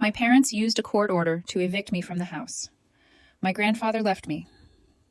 My parents used a court order to evict me from the house. My grandfather left me.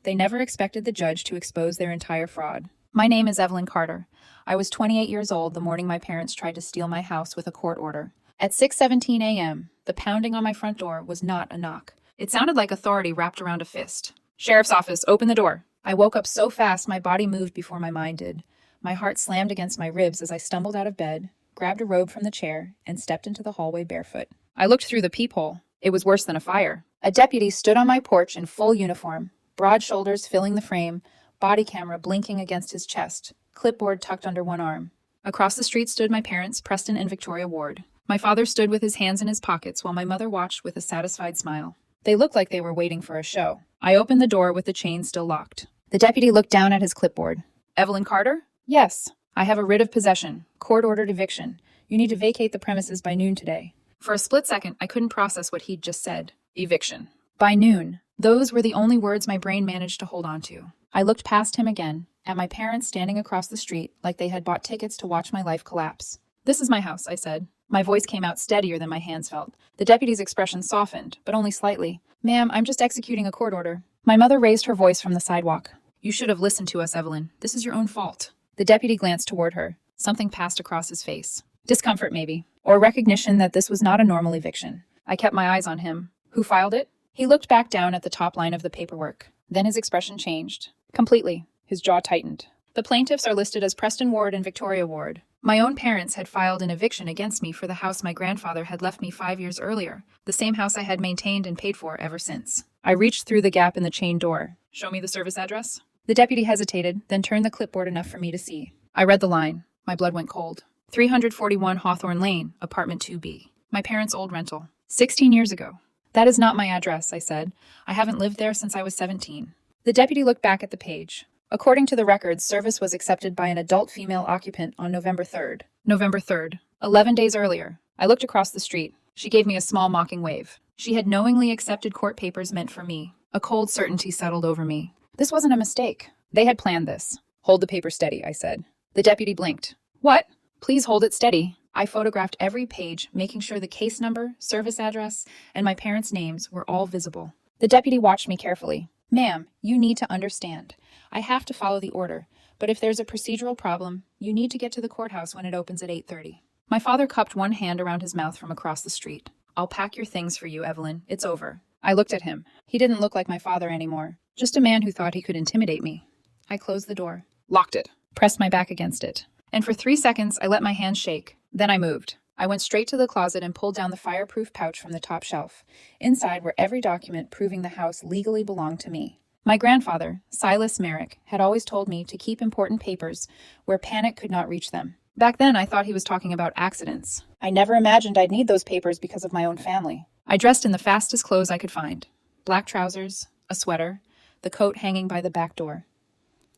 They never expected the judge to expose their entire fraud. My name is Evelyn Carter. I was 28 years old the morning my parents tried to steal my house with a court order. At 6:17 a.m., the pounding on my front door was not a knock. It sounded like authority wrapped around a fist. "Sheriff's office, open the door." I woke up so fast my body moved before my mind did. My heart slammed against my ribs as I stumbled out of bed, grabbed a robe from the chair, and stepped into the hallway barefoot. I looked through the peephole. It was worse than a fire. A deputy stood on my porch in full uniform, broad shoulders filling the frame, body camera blinking against his chest, clipboard tucked under one arm. Across the street stood my parents, Preston and Victoria Ward. My father stood with his hands in his pockets while my mother watched with a satisfied smile. They looked like they were waiting for a show. I opened the door with the chain still locked. The deputy looked down at his clipboard. "Evelyn Carter?" "Yes. I have a writ of possession. Court-ordered eviction. You need to vacate the premises by noon today." For a split second, I couldn't process what he'd just said. Eviction. By noon. Those were the only words my brain managed to hold on to. I looked past him again, at my parents standing across the street like they had bought tickets to watch my life collapse. "This is my house," I said. My voice came out steadier than my hands felt. The deputy's expression softened, but only slightly. "Ma'am, I'm just executing a court order." My mother raised her voice from the sidewalk. "You should have listened to us, Evelyn. This is your own fault." The deputy glanced toward her. Something passed across his face. Discomfort, maybe, or recognition that this was not a normal eviction. I kept my eyes on him. "Who filed it?" He looked back down at the top line of the paperwork. Then his expression changed. Completely. His jaw tightened. "The plaintiffs are listed as Preston Ward and Victoria Ward. My own parents had filed an eviction against me for the house my grandfather had left me 5 years earlier, the same house I had maintained and paid for ever since." I reached through the gap in the chain door. "Show me the service address." The deputy hesitated, then turned the clipboard enough for me to see. I read the line. My blood went cold. 341 Hawthorne Lane, apartment 2B. My parents' old rental. 16 years ago. "That is not my address," I said. "I haven't lived there since I was 17. The deputy looked back at the page. According to the records, service was accepted by an adult female occupant on November 3rd. November 3rd. 11 days earlier. I looked across the street. She gave me a small mocking wave. She had knowingly accepted court papers meant for me. A cold certainty settled over me. This wasn't a mistake. They had planned this. "Hold the paper steady," I said. The deputy blinked. "What?" "Please hold it steady." I photographed every page, making sure the case number, service address, and my parents' names were all visible. The deputy watched me carefully. "Ma'am, you need to understand. I have to follow the order, but if there's a procedural problem, you need to get to the courthouse when it opens at 8:30. My father cupped one hand around his mouth from across the street. "I'll pack your things for you, Evelyn. It's over." I looked at him. He didn't look like my father anymore. Just a man who thought he could intimidate me. I closed the door, locked it, pressed my back against it. And for 3 seconds, I let my hands shake. Then I moved. I went straight to the closet and pulled down the fireproof pouch from the top shelf. Inside were every document proving the house legally belonged to me. My grandfather, Silas Merrick, had always told me to keep important papers where panic could not reach them. Back then, I thought he was talking about accidents. I never imagined I'd need those papers because of my own family. I dressed in the fastest clothes I could find. Black trousers, a sweater, the coat hanging by the back door.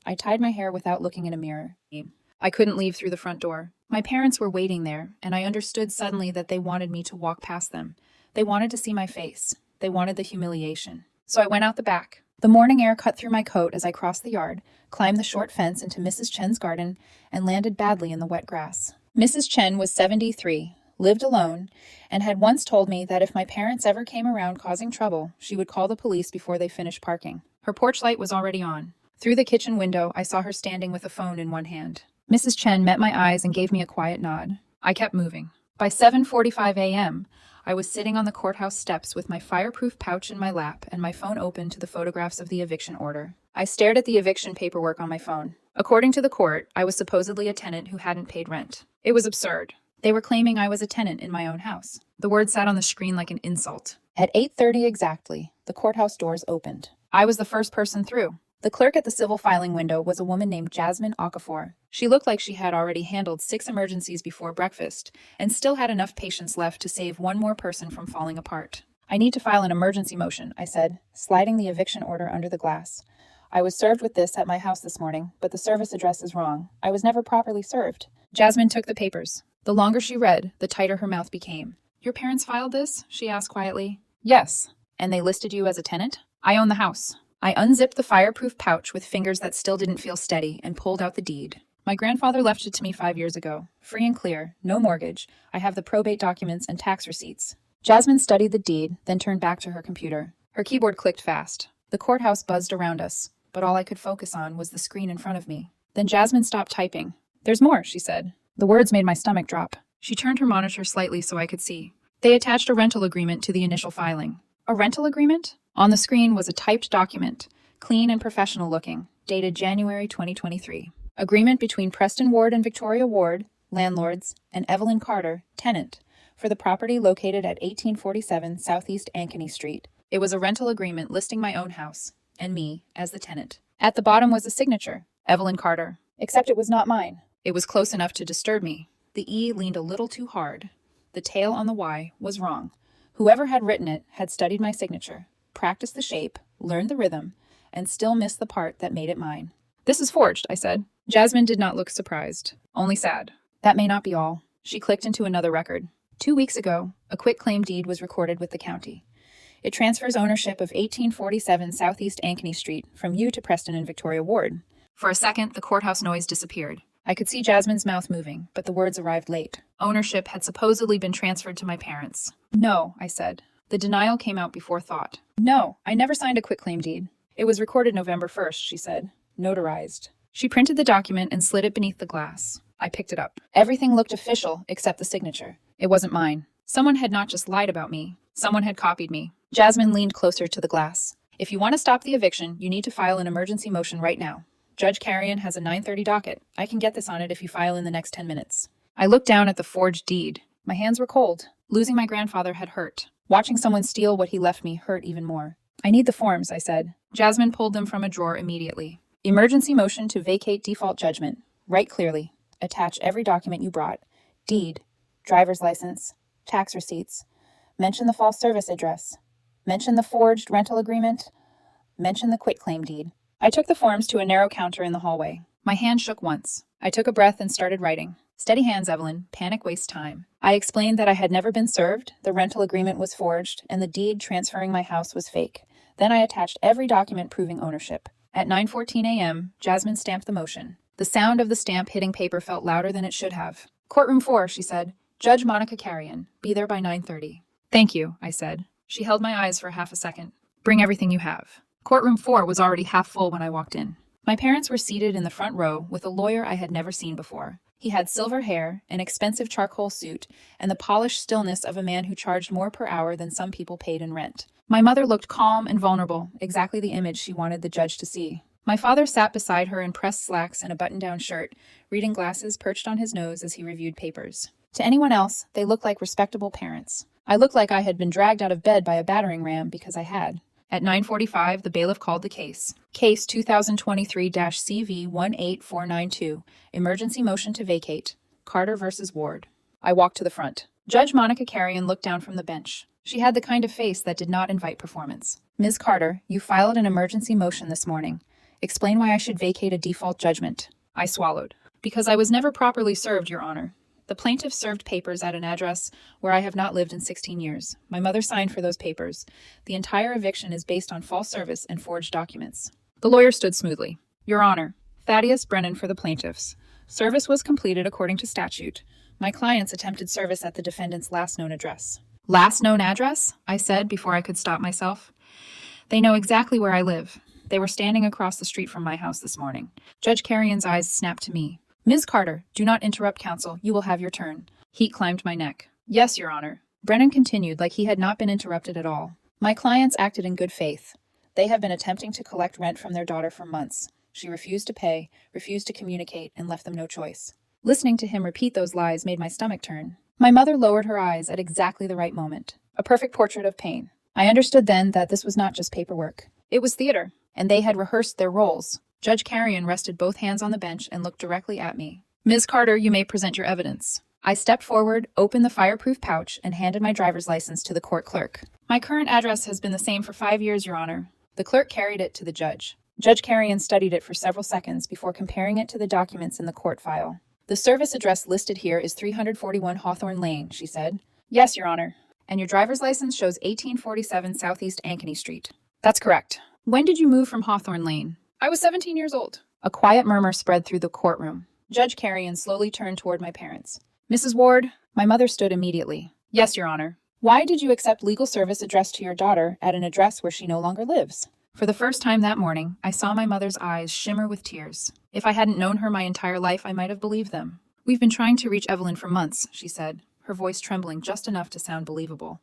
I tied my hair without looking in a mirror. I couldn't leave through the front door. My parents were waiting there, and I understood suddenly that they wanted me to walk past them. They wanted to see my face. They wanted the humiliation. So I went out the back. The morning air cut through my coat as I crossed the yard, climbed the short fence into Mrs. Chen's garden, and landed badly in the wet grass. Mrs. Chen was 73, lived alone, and had once told me that if my parents ever came around causing trouble, she would call the police before they finished parking. Her porch light was already on. Through the kitchen window, I saw her standing with a phone in one hand. Mrs. Chen met my eyes and gave me a quiet nod. I kept moving. By 7:45 a.m., I was sitting on the courthouse steps with my fireproof pouch in my lap and my phone open to the photographs of the eviction order. I stared at the eviction paperwork on my phone. According to the court, I was supposedly a tenant who hadn't paid rent. It was absurd. They were claiming I was a tenant in my own house. The word sat on the screen like an insult. At 8:30 exactly, the courthouse doors opened. I was the first person through. The clerk at the civil filing window was a woman named Jasmine Okafor. She looked like she had already handled 6 emergencies before breakfast and still had enough patience left to save one more person from falling apart. "I need to file an emergency motion," I said, sliding the eviction order under the glass. "I was served with this at my house this morning, but the service address is wrong. I was never properly served." Jasmine took the papers. The longer she read, the tighter her mouth became. "Your parents filed this?" she asked quietly. "Yes." "And they listed you as a tenant?" "I own the house." I unzipped the fireproof pouch with fingers that still didn't feel steady and pulled out the deed. "My grandfather left it to me 5 years ago. Free and clear, no mortgage. I have the probate documents and tax receipts." Jasmine studied the deed, then turned back to her computer. Her keyboard clicked fast. The courthouse buzzed around us, but all I could focus on was the screen in front of me. Then Jasmine stopped typing. "There's more," she said. The words made my stomach drop. She turned her monitor slightly so I could see. They attached a rental agreement to the initial filing. A rental agreement? On the screen was a typed document, clean and professional looking, dated January 2023. Agreement between Preston Ward and Victoria Ward, landlords, and Evelyn Carter, tenant, for the property located at 1847 Southeast Ankeny Street. It was a rental agreement listing my own house, and me, as the tenant. At the bottom was a signature, Evelyn Carter. Except it was not mine. It was close enough to disturb me. The E leaned a little too hard. The tail on the Y was wrong. Whoever had written it had studied my signature, practiced the shape, learned the rhythm, and still missed the part that made it mine. "This is forged," I said. Jasmine did not look surprised, only sad. That may not be all. She clicked into another record. 2 weeks ago, a quitclaim deed was recorded with the county. It transfers ownership of 1847 Southeast Ankeny Street from you to Preston and Victoria Ward. For a second, the courthouse noise disappeared. I could see Jasmine's mouth moving, but the words arrived late. Ownership had supposedly been transferred to my parents. "No," I said. The denial came out before thought. "No, I never signed a quitclaim deed. It was recorded November 1st, she said. Notarized." She printed the document and slid it beneath the glass. I picked it up. Everything looked official except the signature. It wasn't mine. Someone had not just lied about me. Someone had copied me. Jasmine leaned closer to the glass. "If you want to stop the eviction, you need to file an emergency motion right now. Judge Carrion has a 9:30 docket. I can get this on it if you file in the next 10 minutes. I looked down at the forged deed. My hands were cold. Losing my grandfather had hurt. Watching someone steal what he left me hurt even more. "I need the forms," I said. Jasmine pulled them from a drawer immediately. "Emergency motion to vacate default judgment. Write clearly. Attach every document you brought. Deed, driver's license, tax receipts. Mention the false service address. Mention the forged rental agreement. Mention the quitclaim deed." I took the forms to a narrow counter in the hallway. My hand shook once. I took a breath and started writing. "Steady hands, Evelyn. Panic wastes time." I explained that I had never been served, the rental agreement was forged, and the deed transferring my house was fake. Then I attached every document proving ownership. At 9:14 a.m., Jasmine stamped the motion. The sound of the stamp hitting paper felt louder than it should have. "Courtroom 4, she said. "Judge Monica Carrion. Be there by 9:30. "Thank you," I said. She held my eyes for half a second. "Bring everything you have." Courtroom 4 was already half full when I walked in. My parents were seated in the front row with a lawyer I had never seen before. He had silver hair, an expensive charcoal suit, and the polished stillness of a man who charged more per hour than some people paid in rent. My mother looked calm and vulnerable, exactly the image she wanted the judge to see. My father sat beside her in pressed slacks and a button-down shirt, reading glasses perched on his nose as he reviewed papers. To anyone else, they looked like respectable parents. I looked like I had been dragged out of bed by a battering ram because I had. At 9:45, the bailiff called the case. Case 2023-CV18492. Emergency motion to vacate. Carter versus Ward. I walked to the front. Judge Monica Carrion looked down from the bench. She had the kind of face that did not invite performance. "Ms. Carter, you filed an emergency motion this morning. Explain why I should vacate a default judgment." I swallowed. "Because I was never properly served, Your Honor. The plaintiff served papers at an address where I have not lived in 16 years. My mother signed for those papers. The entire eviction is based on false service and forged documents." The lawyer stood smoothly. "Your Honor, Thaddeus Brennan for the plaintiffs. Service was completed according to statute. My clients attempted service at the defendant's last known address." "Last known address?" I said before I could stop myself. "They know exactly where I live. They were standing across the street from my house this morning." Judge Carrion's eyes snapped to me. "Ms. Carter, do not interrupt counsel. You will have your turn." Heat climbed my neck. "Yes, Your Honor." Brennan continued like he had not been interrupted at all. "My clients acted in good faith. They have been attempting to collect rent from their daughter for months. She refused to pay, refused to communicate, and left them no choice." Listening to him repeat those lies made my stomach turn. My mother lowered her eyes at exactly the right moment. A perfect portrait of pain. I understood then that this was not just paperwork. It was theater, and they had rehearsed their roles. Judge Carrion rested both hands on the bench and looked directly at me. "Ms. Carter, you may present your evidence." I stepped forward, opened the fireproof pouch, and handed my driver's license to the court clerk. "My current address has been the same for 5 years, Your Honor." The clerk carried it to the judge. Judge Carrion studied it for several seconds before comparing it to the documents in the court file. "The service address listed here is 341 Hawthorne Lane," she said. "Yes, Your Honor." "And your driver's license shows 1847 Southeast Ankeny Street." "That's correct." "When did you move from Hawthorne Lane?" "I was 17 years old." A quiet murmur spread through the courtroom. Judge Carrion slowly turned toward my parents. "Mrs. Ward?" My mother stood immediately. "Yes, Your Honor." Why did you accept legal service addressed to your daughter at an address where she no longer lives? For the first time that morning, I saw my mother's eyes shimmer with tears. If I hadn't known her my entire life, I might have believed them. We've been trying to reach Evelyn for months, she said, her voice trembling just enough to sound believable.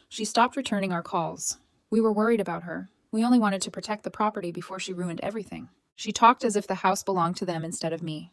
She stopped returning our calls. We were worried about her. We only wanted to protect the property before she ruined everything. She talked as if the house belonged to them instead of me.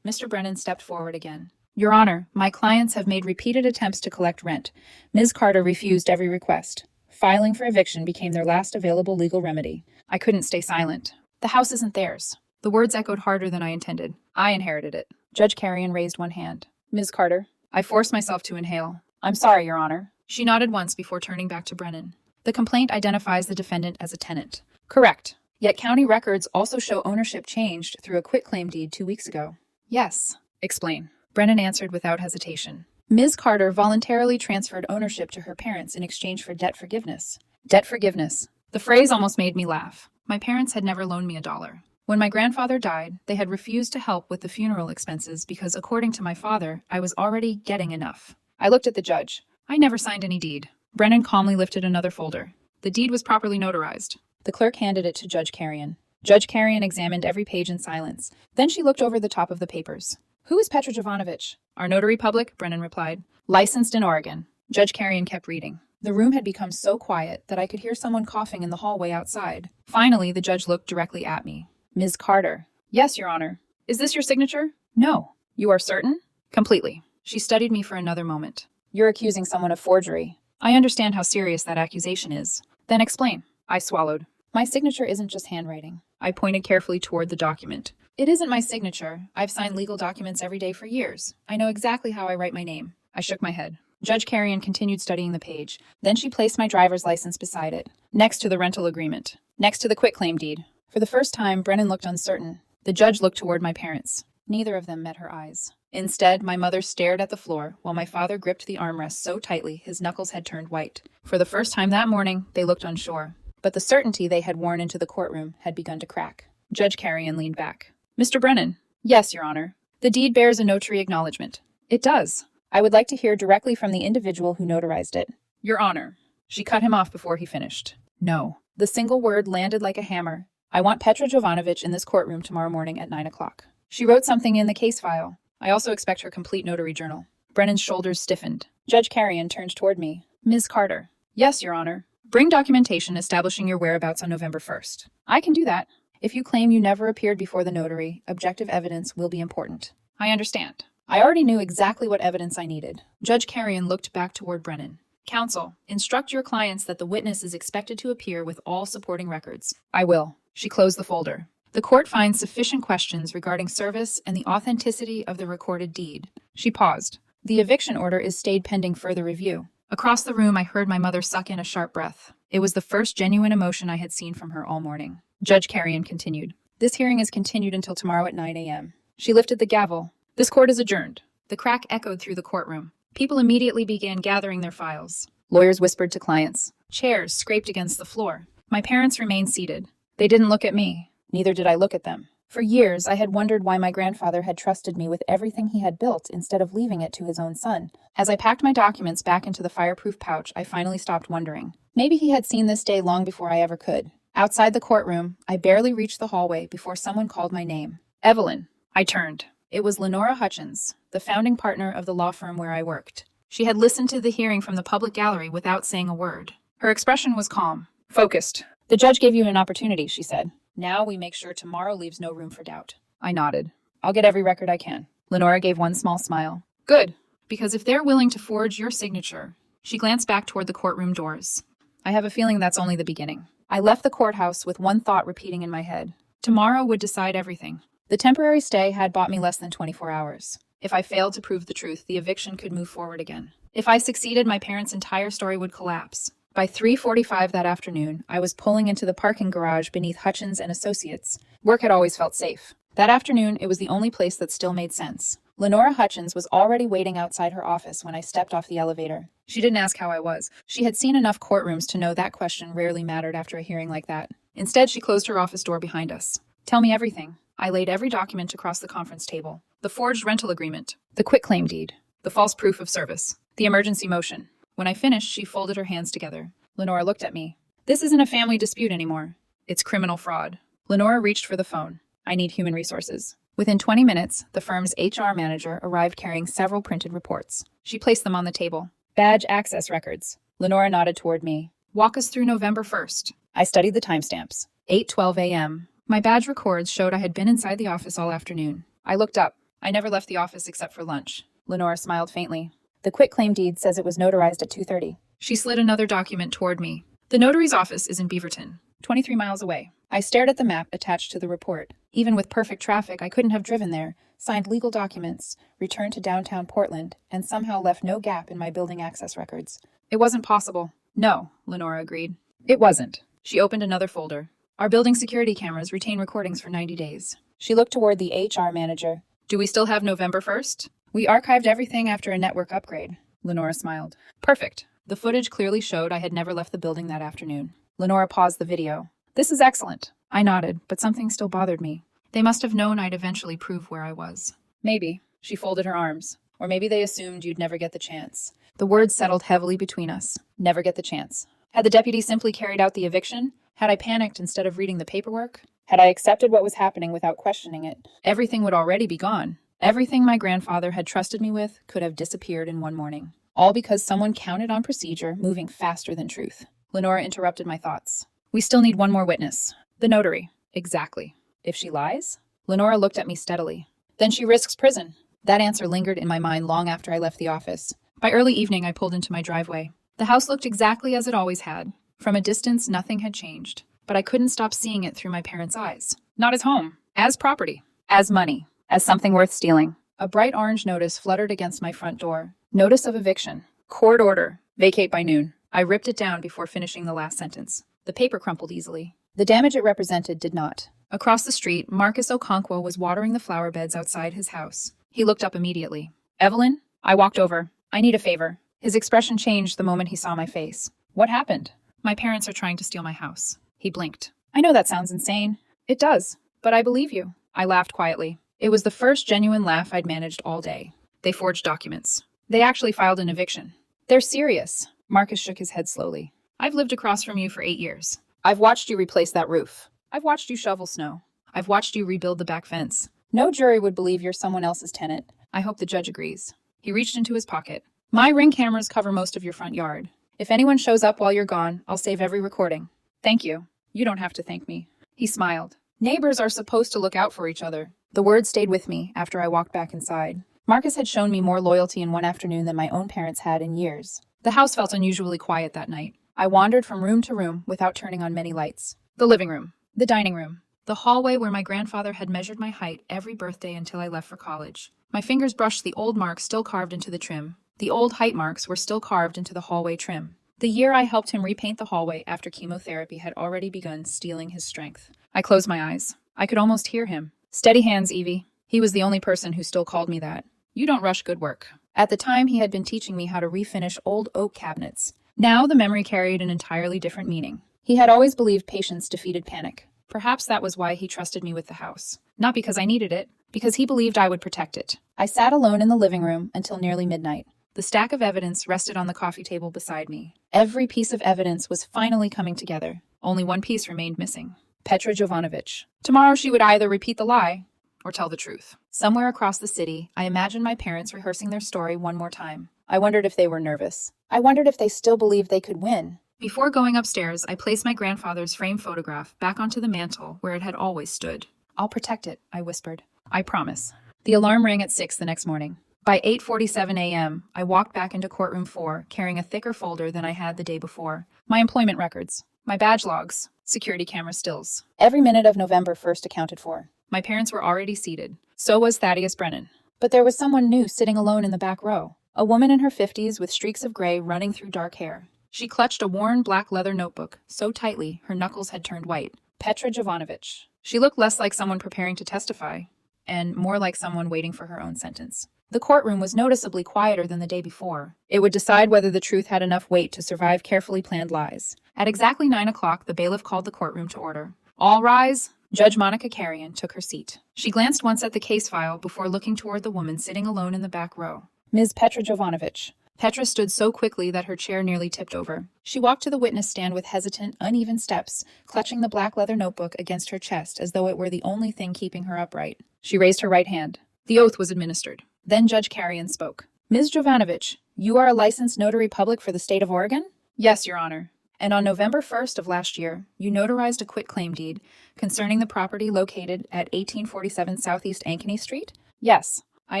Mr. Brennan stepped forward again. Your Honor, my clients have made repeated attempts to collect rent. Ms. Carter refused every request. Filing for eviction became their last available legal remedy. I couldn't stay silent. The house isn't theirs. The words echoed harder than I intended. I inherited it. Judge Carrion raised one hand. Ms. Carter. I forced myself to inhale. I'm sorry, Your Honor. She nodded once before turning back to Brennan. The complaint identifies the defendant as a tenant. Correct. Yet county records also show ownership changed through a quitclaim deed 2 weeks ago. Yes. Explain. Brennan answered without hesitation. Ms. Carter voluntarily transferred ownership to her parents in exchange for debt forgiveness. Debt forgiveness. The phrase almost made me laugh. My parents had never loaned me $1. When my grandfather died, they had refused to help with the funeral expenses because, according to my father, I was already getting enough. I looked at the judge. I never signed any deed. Brennan calmly lifted another folder. The deed was properly notarized. The clerk handed it to Judge Carrion. Judge Carrion examined every page in silence. Then she looked over the top of the papers. Who is Petra Jovanovic? Our notary public, Brennan replied. Licensed in Oregon. Judge Carrion kept reading. The room had become so quiet that I could hear someone coughing in the hallway outside. Finally, the judge looked directly at me. Ms. Carter. Yes, Your Honor. Is this your signature? No. You are certain? Completely. She studied me for another moment. You're accusing someone of forgery. I understand how serious that accusation is. Then explain. I swallowed. My signature isn't just handwriting. I pointed carefully toward the document. It isn't my signature. I've signed legal documents every day for years. I know exactly how I write my name. I shook my head. Judge Carrion continued studying the page. Then she placed my driver's license beside it, next to the rental agreement, next to the quitclaim deed. For the first time, Brennan looked uncertain. The judge looked toward my parents. Neither of them met her eyes. Instead, my mother stared at the floor, while my father gripped the armrest so tightly his knuckles had turned white. For the first time that morning, they looked unsure. But the certainty they had worn into the courtroom had begun to crack. Judge Carrion leaned back. Mr. Brennan. Yes, Your Honor. The deed bears a notary acknowledgement. It does. I would like to hear directly from the individual who notarized it. Your Honor. She cut him off before he finished. No. The single word landed like a hammer. I want Petra Jovanovic in this courtroom tomorrow morning at 9 o'clock. She wrote something in the case file. I also expect her complete notary journal. Brennan's shoulders stiffened. Judge Carrion turned toward me. Ms. Carter. Yes, Your Honor. Bring documentation establishing your whereabouts on November 1st. I can do that. If you claim you never appeared before the notary, objective evidence will be important. I understand. I already knew exactly what evidence I needed. Judge Carrion looked back toward Brennan. Counsel, instruct your clients that the witness is expected to appear with all supporting records. I will. She closed the folder. The court finds sufficient questions regarding service and the authenticity of the recorded deed. She paused. The eviction order is stayed pending further review. Across the room, I heard my mother suck in a sharp breath. It was the first genuine emotion I had seen from her all morning. Judge Carrion continued. This hearing is continued until tomorrow at 9 a.m. She lifted the gavel. This court is adjourned. The crack echoed through the courtroom. People immediately began gathering their files. Lawyers whispered to clients. Chairs scraped against the floor. My parents remained seated. They didn't look at me. Neither did I look at them. For years, I had wondered why my grandfather had trusted me with everything he had built instead of leaving it to his own son. As I packed my documents back into the fireproof pouch, I finally stopped wondering. Maybe he had seen this day long before I ever could. Outside the courtroom, I barely reached the hallway before someone called my name. Evelyn. I turned. It was Lenora Hutchins, the founding partner of the law firm where I worked. She had listened to the hearing from the public gallery without saying a word. Her expression was calm, focused. The judge gave you an opportunity, she said. Now we make sure tomorrow leaves no room for doubt. I nodded. I'll get every record I can. Lenora gave one small smile. Good, because if they're willing to forge your signature... She glanced back toward the courtroom doors. I have a feeling that's only the beginning. I left the courthouse with one thought repeating in my head. Tomorrow would decide everything. The temporary stay had bought me less than 24 hours. If I failed to prove the truth, the eviction could move forward again. If I succeeded, my parents' entire story would collapse. By 3:45 that afternoon, I was pulling into the parking garage beneath Hutchins and Associates. Work had always felt safe. That afternoon, it was the only place that still made sense. Lenora Hutchins was already waiting outside her office when I stepped off the elevator. She didn't ask how I was. She had seen enough courtrooms to know that question rarely mattered after a hearing like that. Instead, she closed her office door behind us. Tell me everything. I laid every document across the conference table. The forged rental agreement, the quitclaim deed, the false proof of service, the emergency motion. When I finished, she folded her hands together. Lenora looked at me. This isn't a family dispute anymore. It's criminal fraud. Lenora reached for the phone. I need human resources. Within 20 minutes, the firm's HR manager arrived carrying several printed reports. She placed them on the table. Badge access records. Lenora nodded toward me. Walk us through November 1st. I studied the timestamps. 8:12 a.m. My badge records showed I had been inside the office all afternoon. I looked up. I never left the office except for lunch. Lenora smiled faintly. The quitclaim deed says it was notarized at 2:30. She slid another document toward me. The notary's office is in Beaverton, 23 miles away. I stared at the map attached to the report. Even with perfect traffic, I couldn't have driven there, signed legal documents, returned to downtown Portland, and somehow left no gap in my building access records. It wasn't possible. No, Lenora agreed. It wasn't. She opened another folder. Our building security cameras retain recordings for 90 days. She looked toward the HR manager. Do we still have November 1st? We archived everything after a network upgrade. Lenora smiled. Perfect. The footage clearly showed I had never left the building that afternoon. Lenora paused the video. This is excellent. I nodded, but something still bothered me. They must have known I'd eventually prove where I was. Maybe. She folded her arms. Or maybe they assumed you'd never get the chance. The words settled heavily between us. Never get the chance. Had the deputy simply carried out the eviction? Had I panicked instead of reading the paperwork? Had I accepted what was happening without questioning it? Everything would already be gone. Everything my grandfather had trusted me with could have disappeared in one morning. All because someone counted on procedure moving faster than truth. Lenora interrupted my thoughts. We still need one more witness. The notary. Exactly. If she lies? Lenora looked at me steadily. Then she risks prison. That answer lingered in my mind long after I left the office. By early evening, I pulled into my driveway. The house looked exactly as it always had. From a distance, nothing had changed. But I couldn't stop seeing it through my parents' eyes. Not as home. As property. As money. As something worth stealing. A bright orange notice fluttered against my front door. Notice of eviction. Court order. Vacate by noon. I ripped it down before finishing the last sentence. The paper crumpled easily. The damage it represented did not. Across the street, Marcus Okonkwo was watering the flower beds outside his house. He looked up immediately. Evelyn? I walked over. I need a favor. His expression changed the moment he saw my face. What happened? My parents are trying to steal my house. He blinked. I know that sounds insane. It does. But I believe you. I laughed quietly. It was the first genuine laugh I'd managed all day. They forged documents. They actually filed an eviction. They're serious. Marcus shook his head slowly. I've lived across from you for 8 years. I've watched you replace that roof. I've watched you shovel snow. I've watched you rebuild the back fence. No jury would believe you're someone else's tenant. I hope the judge agrees. He reached into his pocket. My Ring cameras cover most of your front yard. If anyone shows up while you're gone, I'll save every recording. Thank you. You don't have to thank me. He smiled. Neighbors are supposed to look out for each other. The words stayed with me after I walked back inside. Marcus had shown me more loyalty in one afternoon than my own parents had in years. The house felt unusually quiet that night. I wandered from room to room without turning on many lights. The living room. The dining room. The hallway where my grandfather had measured my height every birthday until I left for college. My fingers brushed the old marks still carved into the trim. The old height marks were still carved into the hallway trim. The year I helped him repaint the hallway after chemotherapy had already begun stealing his strength. I closed my eyes. I could almost hear him. Steady hands, Evie. He was the only person who still called me that. You don't rush good work. At the time, he had been teaching me how to refinish old oak cabinets. Now the memory carried an entirely different meaning. He had always believed patience defeated panic. Perhaps that was why he trusted me with the house. Not because I needed it, because he believed I would protect it. I sat alone in the living room until nearly midnight. The stack of evidence rested on the coffee table beside me. Every piece of evidence was finally coming together. Only one piece remained missing. Petra Jovanovic. Tomorrow she would either repeat the lie or tell the truth. Somewhere across the city, I imagined my parents rehearsing their story one more time. I wondered if they were nervous. I wondered if they still believed they could win. Before going upstairs, I placed my grandfather's framed photograph back onto the mantel where it had always stood. I'll protect it, I whispered. I promise. The alarm rang at 6 the next morning. By 8:47 a.m., I walked back into courtroom 4, carrying a thicker folder than I had the day before. My employment records, my badge logs, security camera stills. Every minute of November 1st accounted for. My parents were already seated. So was Thaddeus Brennan. But there was someone new sitting alone in the back row. A woman in her 50s with streaks of gray running through dark hair. She clutched a worn black leather notebook so tightly her knuckles had turned white. Petra Jovanovic. She looked less like someone preparing to testify, and more like someone waiting for her own sentence. The courtroom was noticeably quieter than the day before. It would decide whether the truth had enough weight to survive carefully planned lies. At exactly 9 o'clock, the bailiff called the courtroom to order. All rise. Judge Monica Carrion took her seat. She glanced once at the case file before looking toward the woman sitting alone in the back row. Ms. Petra Jovanovic, Petra stood so quickly that her chair nearly tipped over. She walked to the witness stand with hesitant, uneven steps, clutching the black leather notebook against her chest as though it were the only thing keeping her upright. She raised her right hand. The oath was administered. Then Judge Carrion spoke. Ms. Jovanovich, you are a licensed notary public for the state of Oregon? Yes, Your Honor. And on November 1st of last year, you notarized a quitclaim deed concerning the property located at 1847 Southeast Ankeny Street? Yes. I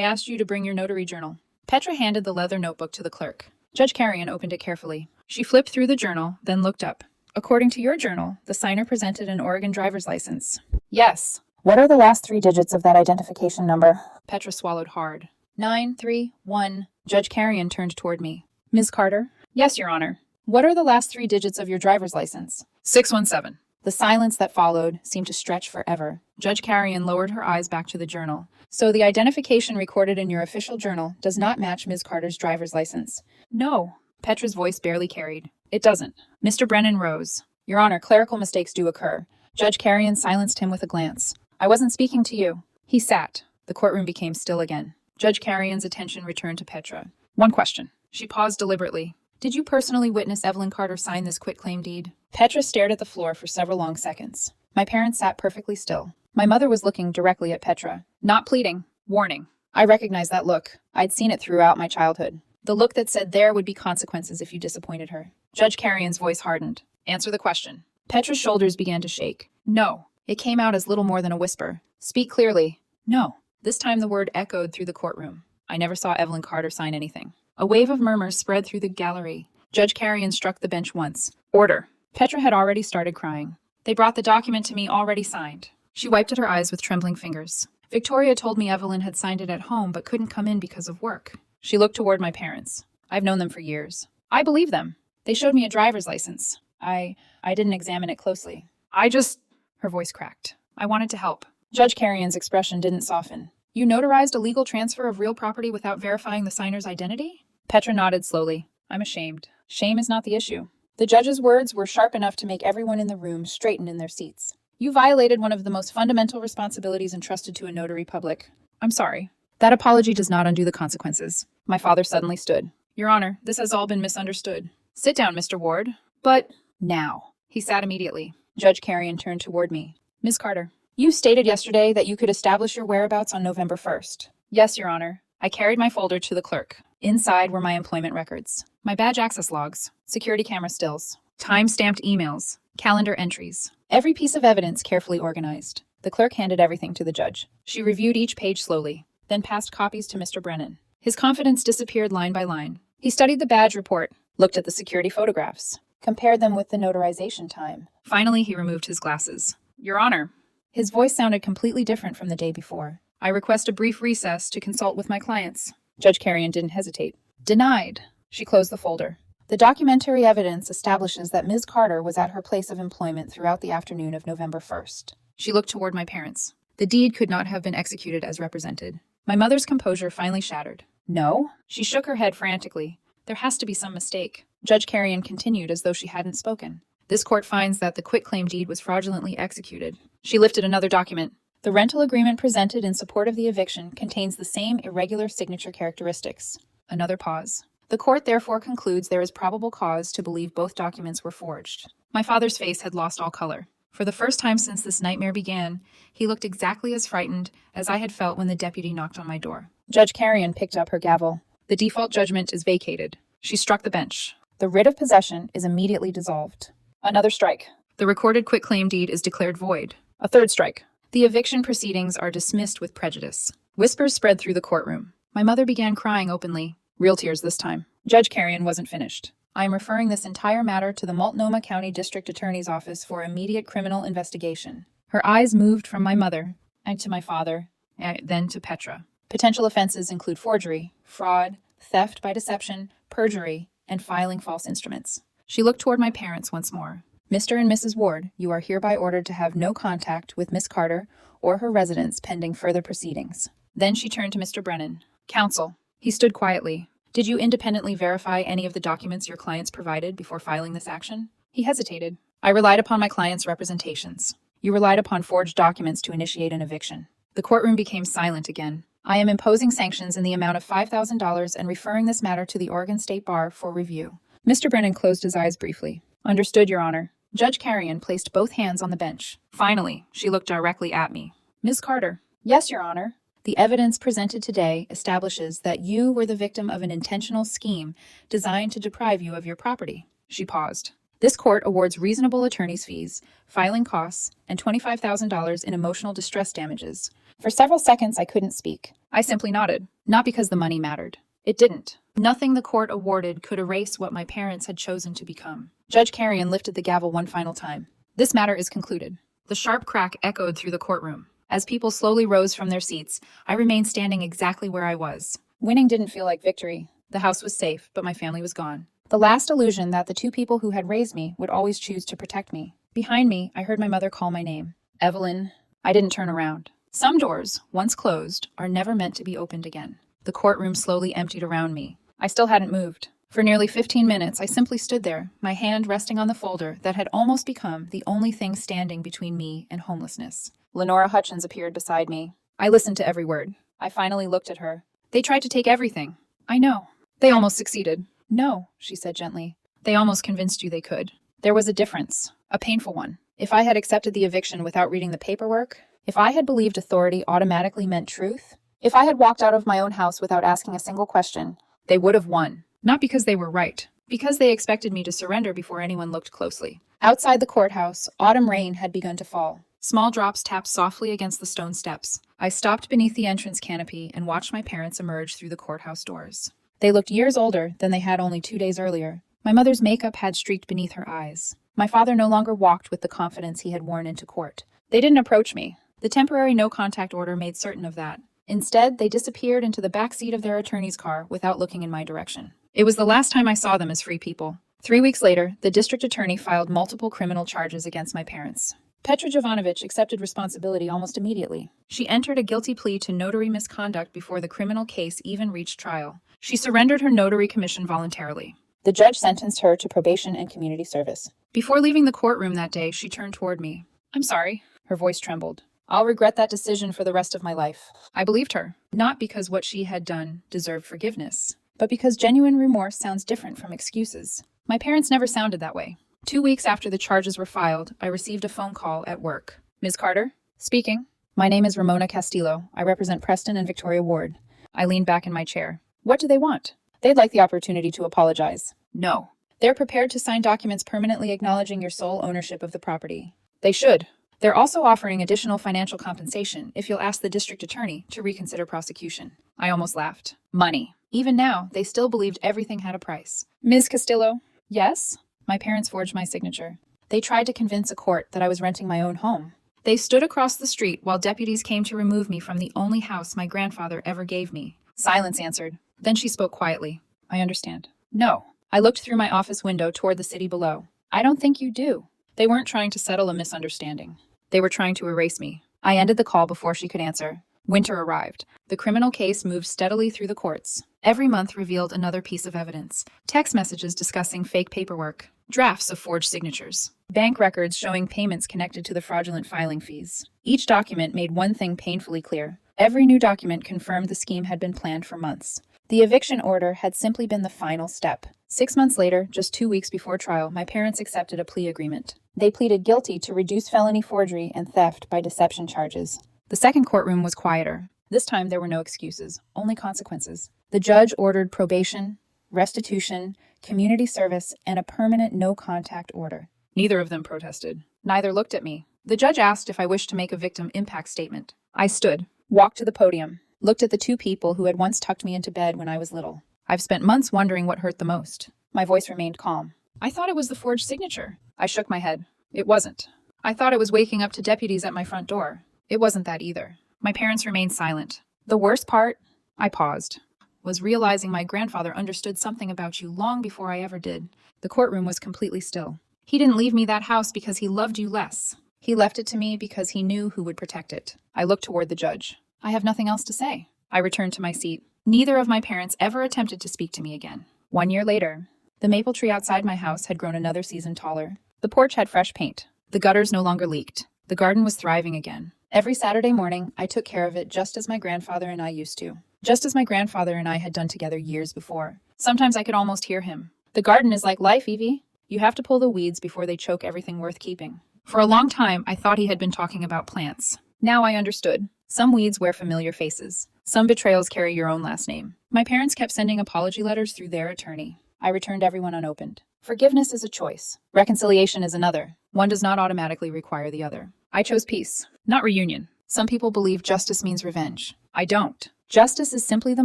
asked you to bring your notary journal. Petra handed the leather notebook to the clerk. Judge Carrion opened it carefully. She flipped through the journal, then looked up. According to your journal, the signer presented an Oregon driver's license. Yes. What are the last 3 digits of that identification number? Petra swallowed hard. 931. Judge Carrion turned toward me. Ms. Carter? Yes, Your Honor. What are the last 3 digits of your driver's license? 617. The silence that followed seemed to stretch forever. Judge Carrion lowered her eyes back to the journal. So the identification recorded in your official journal does not match Ms. Carter's driver's license? No. Petra's voice barely carried. It doesn't. Mr. Brennan rose. Your Honor, clerical mistakes do occur. Judge Carrion silenced him with a glance. I wasn't speaking to you. He sat. The courtroom became still again. Judge Carrion's attention returned to Petra. One question. She paused deliberately. Did you personally witness Evelyn Carter sign this quitclaim deed? Petra stared at the floor for several long seconds. My parents sat perfectly still. My mother was looking directly at Petra. Not pleading. Warning. I recognized that look. I'd seen it throughout my childhood. The look that said there would be consequences if you disappointed her. Judge Carrion's voice hardened. Answer the question. Petra's shoulders began to shake. No. It came out as little more than a whisper. Speak clearly. No. This time the word echoed through the courtroom. I never saw Evelyn Carter sign anything. A wave of murmurs spread through the gallery. Judge Carrion struck the bench once. Order. Petra had already started crying. They brought the document to me already signed. She wiped at her eyes with trembling fingers. Victoria told me Evelyn had signed it at home but couldn't come in because of work. She looked toward my parents. I've known them for years. I believe them. They showed me a driver's license. I didn't examine it closely. Her voice cracked. I wanted to help. Judge Carrion's expression didn't soften. You notarized a legal transfer of real property without verifying the signer's identity? Petra nodded slowly. I'm ashamed. Shame is not the issue. The judge's words were sharp enough to make everyone in the room straighten in their seats. You violated one of the most fundamental responsibilities entrusted to a notary public. I'm sorry. That apology does not undo the consequences. My father suddenly stood. Your Honor, this has all been misunderstood. Sit down, Mr. Ward. But now. He sat immediately. Judge Carrion turned toward me. Ms. Carter, you stated yesterday that you could establish your whereabouts on November 1st. Yes, Your Honor. I carried my folder to the clerk. Inside were my employment records, my badge access logs, security camera stills, time-stamped emails, calendar entries. Every piece of evidence carefully organized. The clerk handed everything to the judge. She reviewed each page slowly, then passed copies to Mr. Brennan. His confidence disappeared line by line. He studied the badge report, looked at the security photographs, compared them with the notarization time. Finally, he removed his glasses. Your Honor. His voice sounded completely different from the day before. I request a brief recess to consult with my clients. Judge Carrion didn't hesitate. Denied. She closed the folder. The documentary evidence establishes that Ms. Carter was at her place of employment throughout the afternoon of November 1st. She looked toward my parents. The deed could not have been executed as represented. My mother's composure finally shattered. No? She shook her head frantically. There has to be some mistake. Judge Carrion continued as though she hadn't spoken. This court finds that the quitclaim deed was fraudulently executed. She lifted another document. The rental agreement presented in support of the eviction contains the same irregular signature characteristics. Another pause. The court therefore concludes there is probable cause to believe both documents were forged. My father's face had lost all color. For the first time since this nightmare began, he looked exactly as frightened as I had felt when the deputy knocked on my door. Judge Carrion picked up her gavel. The default judgment is vacated. She struck the bench. The writ of possession is immediately dissolved. Another strike. The recorded quitclaim deed is declared void. A third strike. The eviction proceedings are dismissed with prejudice. Whispers spread through the courtroom. My mother began crying openly. Real tears this time. Judge Carrion wasn't finished. I am referring this entire matter to the Multnomah County District Attorney's Office for immediate criminal investigation. Her eyes moved from my mother, and to my father, and then to Petra. Potential offenses include forgery, fraud, theft by deception, perjury, and filing false instruments. She looked toward my parents once more. Mr. and Mrs. Ward, you are hereby ordered to have no contact with Miss Carter or her residence pending further proceedings. Then she turned to Mr. Brennan. Counsel. He stood quietly. Did you independently verify any of the documents your clients provided before filing this action? He hesitated. I relied upon my client's representations. You relied upon forged documents to initiate an eviction. The courtroom became silent again. I am imposing sanctions in the amount of $5,000 and referring this matter to the Oregon State Bar for review. Mr. Brennan closed his eyes briefly. Understood, Your Honor. Judge Carrion placed both hands on the bench. Finally, she looked directly at me. Ms. Carter. Yes, Your Honor. The evidence presented today establishes that you were the victim of an intentional scheme designed to deprive you of your property. She paused. This court awards reasonable attorney's fees, filing costs, and $25,000 in emotional distress damages. For several seconds, I couldn't speak. I simply nodded, not because the money mattered. It didn't. Nothing the court awarded could erase what my parents had chosen to become. Judge Carrion lifted the gavel one final time. This matter is concluded. The sharp crack echoed through the courtroom. As people slowly rose from their seats, I remained standing exactly where I was. Winning didn't feel like victory. The house was safe, but my family was gone. The last illusion that the two people who had raised me would always choose to protect me. Behind me, I heard my mother call my name. Evelyn. I didn't turn around. Some doors, once closed, are never meant to be opened again. The courtroom slowly emptied around me. I still hadn't moved. For nearly 15 minutes, I simply stood there, my hand resting on the folder that had almost become the only thing standing between me and homelessness. Lenora Hutchins appeared beside me. I listened to every word. I finally looked at her. They tried to take everything. I know. They almost succeeded. No, she said gently. They almost convinced you they could. There was a difference, a painful one. If I had accepted the eviction without reading the paperwork, if I had believed authority automatically meant truth, if I had walked out of my own house without asking a single question, they would have won. Not because they were right, because they expected me to surrender before anyone looked closely. Outside the courthouse, autumn rain had begun to fall. Small drops tapped softly against the stone steps. I stopped beneath the entrance canopy and watched my parents emerge through the courthouse doors. They looked years older than they had only 2 days earlier. My mother's makeup had streaked beneath her eyes. My father no longer walked with the confidence he had worn into court. They didn't approach me. The temporary no-contact order made certain of that. Instead, they disappeared into the back seat of their attorney's car without looking in my direction. It was the last time I saw them as free people. 3 weeks later, the district attorney filed multiple criminal charges against my parents. Petra Jovanovic accepted responsibility almost immediately. She entered a guilty plea to notary misconduct before the criminal case even reached trial. She surrendered her notary commission voluntarily. The judge sentenced her to probation and community service. Before leaving the courtroom that day, she turned toward me. I'm sorry. Her voice trembled. I'll regret that decision for the rest of my life. I believed her, not because what she had done deserved forgiveness, but because genuine remorse sounds different from excuses. My parents never sounded that way. 2 weeks after the charges were filed, I received a phone call at work. Ms. Carter? Speaking. My name is Ramona Castillo. I represent Preston and Victoria Ward. I leaned back in my chair. What do they want? They'd like the opportunity to apologize. No. They're prepared to sign documents permanently acknowledging your sole ownership of the property. They should. They're also offering additional financial compensation if you'll ask the district attorney to reconsider prosecution. I almost laughed. Money. Even now, they still believed everything had a price. Ms. Castillo? Yes? My parents forged my signature. They tried to convince a court that I was renting my own home. They stood across the street while deputies came to remove me from the only house my grandfather ever gave me. Silence answered. Then she spoke quietly. I understand. No. I looked through my office window toward the city below. I don't think you do. They weren't trying to settle a misunderstanding. They were trying to erase me. I ended the call before she could answer. Winter arrived. The criminal case moved steadily through the courts. Every month revealed another piece of evidence. Text messages discussing fake paperwork. Drafts of forged signatures. Bank records showing payments connected to the fraudulent filing fees. Each document made one thing painfully clear. Every new document confirmed the scheme had been planned for months. The eviction order had simply been the final step. 6 months later, just 2 weeks before trial, my parents accepted a plea agreement. They pleaded guilty to reduced felony forgery and theft by deception charges. The second courtroom was quieter. This time there were no excuses, only consequences. The judge ordered probation, restitution, community service, and a permanent no-contact order. Neither of them protested. Neither looked at me. The judge asked if I wished to make a victim impact statement. I stood, walked to the podium, looked at the two people who had once tucked me into bed when I was little. I've spent months wondering what hurt the most. My voice remained calm. I thought it was the forged signature. I shook my head. It wasn't. I thought it was waking up to deputies at my front door. It wasn't that either. My parents remained silent. The worst part, I paused, was realizing my grandfather understood something about you long before I ever did. The courtroom was completely still. He didn't leave me that house because he loved you less. He left it to me because he knew who would protect it. I looked toward the judge. I have nothing else to say. I returned to my seat. Neither of my parents ever attempted to speak to me again. 1 year later, the maple tree outside my house had grown another season taller. The porch had fresh paint. The gutters no longer leaked. The garden was thriving again. Every Saturday morning, I took care of it just as my grandfather and I used to. Just as my grandfather and I had done together years before. Sometimes I could almost hear him. The garden is like life, Evie. You have to pull the weeds before they choke everything worth keeping. For a long time, I thought he had been talking about plants. Now I understood. Some weeds wear familiar faces. Some betrayals carry your own last name. My parents kept sending apology letters through their attorney. I returned everyone unopened. Forgiveness is a choice. Reconciliation is another. One does not automatically require the other. I chose peace, not reunion. Some people believe justice means revenge. I don't. Justice is simply the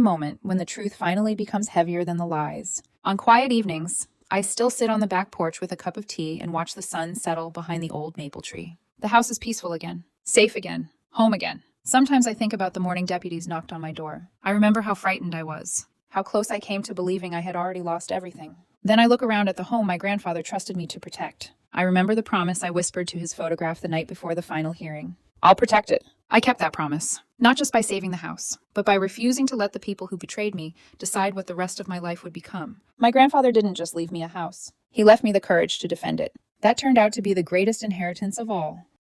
moment when the truth finally becomes heavier than the lies. On quiet evenings, I still sit on the back porch with a cup of tea and watch the sun settle behind the old maple tree. The house is peaceful again, safe again, home again. Sometimes I think about the morning deputies knocked on my door. I remember how frightened I was, how close I came to believing I had already lost everything. Then I look around at the home my grandfather trusted me to protect. I remember the promise I whispered to his photograph the night before the final hearing. I'll protect it. I kept that promise, not just by saving the house, but by refusing to let the people who betrayed me decide what the rest of my life would become. My grandfather didn't just leave me a house. He left me the courage to defend it. That turned out to be the greatest inheritance of all.